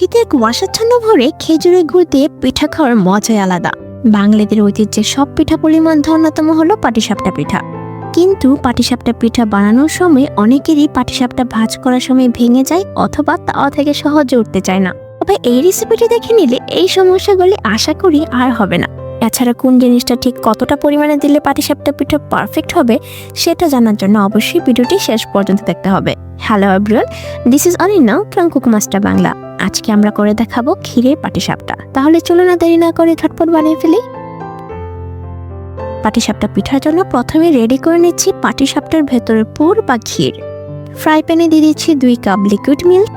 শীতের কুয়াশাচ্ছন্ন ভোরে খেজুরের গুড় দিয়ে পিঠা খাওয়ার মজাই আলাদা। বাঙালিদের ঐতিহ্যের সব পিঠাপুলির মধ্যে অন্যতম হলো পাটিসাপটা পিঠা। কিন্তু পাটিসাপটা পিঠা বানানোর সময় অনেকেরই পাটিসাপটা ভাঁজ করার সময় ভেঙে যায় অথবা তাওয়া থেকে সহজে উঠতে চায় না। তবে এই রেসিপিটি দেখে নিলে এই সমস্যাগুলি আশা করি আর হবে না। এছাড়া কোন জিনিসটা ঠিক কতটা পরিমাণে দিলে পাটিসাপটা পিঠা পারফেক্ট হবে সেটা জানার জন্য অবশ্যই ভিডিওটি শেষ পর্যন্ত দেখতে হবে। Hello everyone, this is Aninna from cook master Bangla. আজকে আমরা করে দেখাবো ক্ষীরের পাটিসাপটা। তাহলে চলো না দেরি না করে ঝটপট বানিয়ে ফেলি। পাটিসাপটা পিঠার জন্য প্রথমে রেডি করে নিচ্ছি পাটিসাপটার ভেতরে পুর বা ক্ষীর। ফ্রাই প্যানে দিয়ে দিচ্ছি 2 কাপ লিকুইড মিল্ক,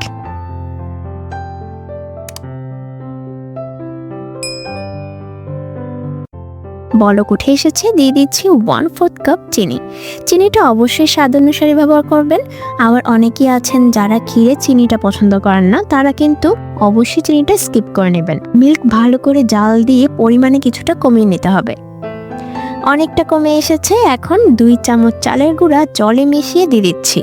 বলক উঠে এসেছে, দিয়ে দিচ্ছি 1/4 কাপ চিনি। চিনিটা অবশ্যই স্বাদ অনুসারে ব্যবহার করবেন। আবার অনেকেই আছেন যারা ক্ষীরে চিনিটা পছন্দ করেন না, তারা কিন্তু অবশ্যই চিনিটা স্কিপ করে নেবেন। মিল্ক ভালো করে জাল দিয়ে পরিমাণে কিছুটা কমিয়ে নিতে হবে। অনেকটা কমে এসেছে। এখন 2 চামচ চালের গুঁড়া জলে মিশিয়ে দিয়ে দিচ্ছি।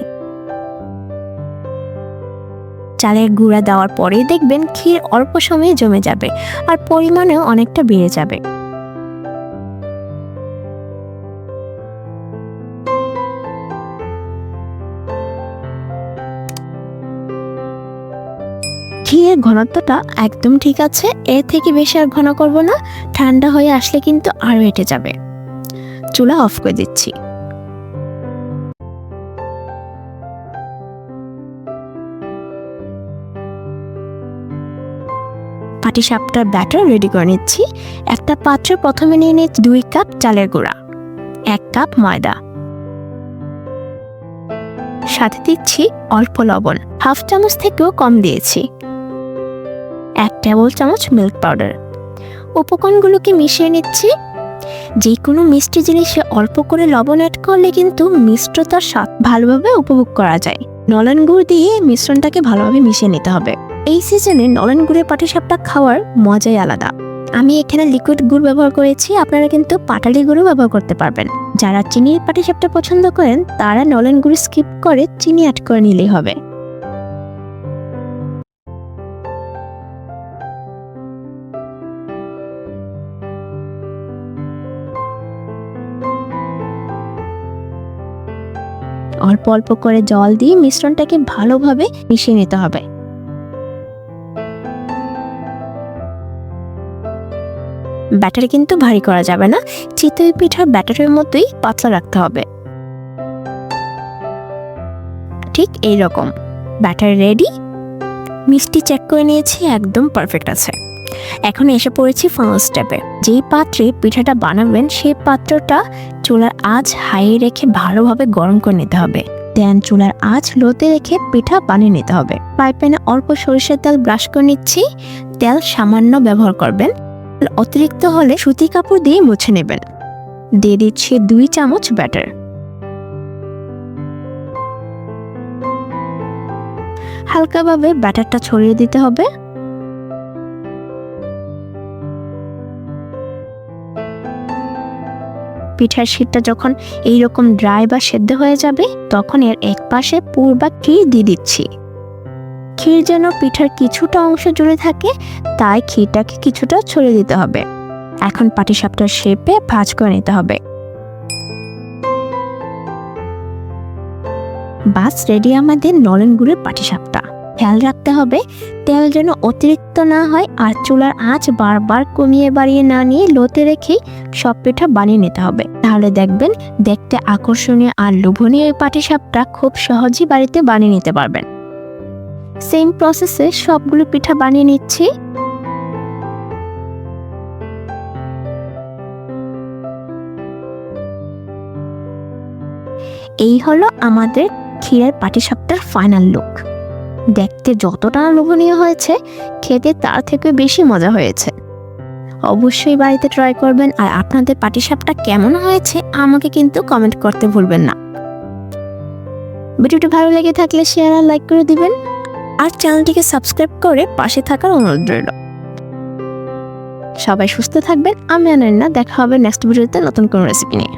চালের গুঁড়া দেওয়ার পরেই দেখবেন ক্ষীর অল্প সময়ে জমে যাবে আর পরিমাণেও অনেকটা বেড়ে যাবে। ক্ষীরের ঘনত্বটা একদম ঠিক আছে, এর থেকে বেশি আর ঘন করব না। ঠান্ডা হয়ে আসলে কিন্তু আরও এঁটে যাবে। চুলা অফ করে দিচ্ছি। পাটিসাপটার ব্যাটার রেডি করে নিচ্ছি। একটা পাত্রে প্রথমে নিয়ে নিচ্ছি 2 কাপ চালের গুঁড়া, 1 কাপ ময়দা, সাথে দিচ্ছি অল্প লবণ, 1/2 চামচ থেকেও কম দিয়েছি, 1 টেবিল চামচ মিল্ক পাউডার। উপকরণগুলোকে মিশিয়ে নিচ্ছি। যে কোনো মিষ্টি জিনিসে অল্প করে লবণ অ্যাড করলে কিন্তু মিষ্টতার স্বাদ ভালোভাবে উপভোগ করা যায়। নলেন গুড় দিয়ে মিশ্রণটাকে ভালোভাবে মিশিয়ে নিতে হবে। এই সিজনে নলেন গুড়ের পাটিসাপটা খাওয়ার মজাই আলাদা। আমি এখানে লিকুইড গুড় ব্যবহার করেছি, আপনারা কিন্তু পাটালি গুঁড়ো ব্যবহার করতে পারবেন। যারা চিনির পাটিসাপটা পছন্দ করেন তারা নলেন গুড় স্কিপ করে চিনি অ্যাড করে নিলেই হবে। অল্প অল্প করে জল দিয়ে মিশ্রণটাকে ভালোভাবে মিশিয়ে নিতে হবে। ব্যাটার কিন্তু ভারী করা যাবে না, চিতই পিঠার ব্যাটারের মতোই পাতলা রাখতে হবে। ঠিক এই রকম ব্যাটার রেডি। মিষ্টি চেক করে নিয়েছি, একদম পারফেক্ট আছে। এখন এসে পড়েছি ফাইনাল স্টেপে। যেই পাত্রে পিঠাটা বানাবেন সেই পাত্রটা চুলার আঁচ হাই রেখে ভালোভাবে গরম করে নিতে হবে। দেন চুলার আঁচ লোতে রেখে পিঠা বানিয়ে নিতে হবে। ফ্রাই প্যানে অল্প সরিষার তেল ব্রাশ করে নিচ্ছি। তেল সামান্য ব্যবহার করবেন, অতিরিক্ত হলে সুতি কাপড় দিয়ে মুছে নেবেন। দিয়ে দিচ্ছি 2 চামচ ব্যাটার। হালকাভাবে ব্যাটারটা ছড়িয়ে দিতে হবে। পিঠার শীতটা যখন এইরকম ড্রাই বা সেদ্ধ হয়ে যাবে তখন এর এক পাশে পুর বা ক্ষীর দিয়ে দিচ্ছি। ক্ষীর যেন পিঠার কিছুটা অংশ জুড়ে থাকে, তাই ক্ষীরটাকে কিছুটা ছড়িয়ে দিতে হবে। এখন পাটিসাপটার শেপে ভাঁজ করে নিতে হবে। বাস রেডি আমাদের নলেন গুড়ের পাটিসাপটা। খেয়াল রাখতে হবে তেল যেন অতিরিক্ত না হয় আর চুলার আঁচ বারবার কমিয়ে বাড়িয়ে না নিয়ে লোতে রেখেই সব পিঠা বানিয়ে নিতে হবে। তাহলে দেখবেন দেখতে আকর্ষণীয় আর লোভনীয় এই পাটিসাপটা খুব সহজেই বাড়িতে বানিয়ে নিতে পারবেন। সেম প্রসেসে সবগুলো পিঠা বানিয়ে নিচ্ছি। এই হলো আমাদের ক্ষীরের পাটিসাপটার ফাইনাল লুক। দেখতে যতটা লোভনীয় হয়েছে, খেতে তার থেকে বেশি মজা হয়েছে। অবশ্যই বাড়িতে ট্রাই করবেন। আর আপনাদের পাটিসাপটা কেমন হয়েছে আমাকে কিন্তু কমেন্ট করতে ভুলবেন না। ভিডিওটি ভালো লেগে থাকলে শেয়ার আর লাইক করে দিবেন আর চ্যানেলটিকে সাবস্ক্রাইব করে পাশে থাকার অনুরোধ রইল। সবাই সুস্থ থাকবেন। আমি অনিন্না, দেখা হবে নেক্সট ভিডিওতে নতুন কোনো রেসিপি নিয়ে।